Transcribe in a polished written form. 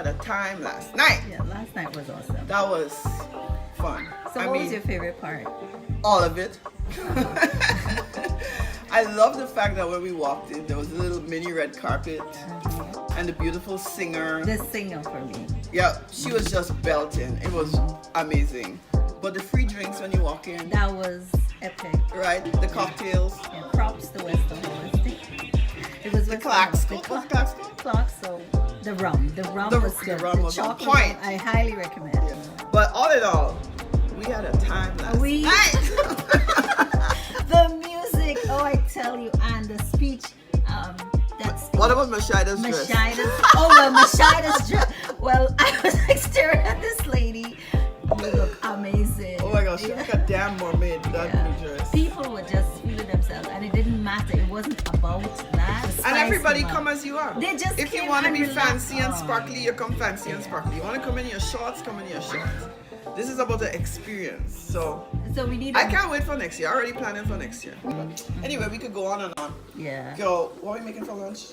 had a time last night. Yeah, last night was awesome. That was fun. So what was your favorite part? All of it. I love the fact that when we walked in, there was a little mini red carpet and the beautiful singer. The singer for me. Yeah, she was just belting. It was amazing. But the free drinks when you walk in, That was epic. right? The cocktails, Yeah, props to Western Holistic. It was the clacks. What's clacks? Clocks, so the rum. The rum was The good. rum was on chocolate point. rum, I highly recommend. Yeah. But all in all, we had a time last We- night. The music, oh I tell you, and the speech, that speech. What about Mashida's dress? Mashida's dress. Well, I was like staring at this lady. You look amazing. Oh my gosh, she Yeah. like a damn mermaid, that Yeah. new dress. People were just feeling themselves, and it didn't matter. It wasn't about that. And everybody come as you are. They just If you came want to and be relaxed. fancy and Oh. sparkly, you come fancy and sparkly. You want to come in your shorts, come in your shorts. This is about the experience. So So we need. I can't wait for next year. Already planning for next year. But anyway, we could go on and on. Yeah. Girl, what are we making for lunch?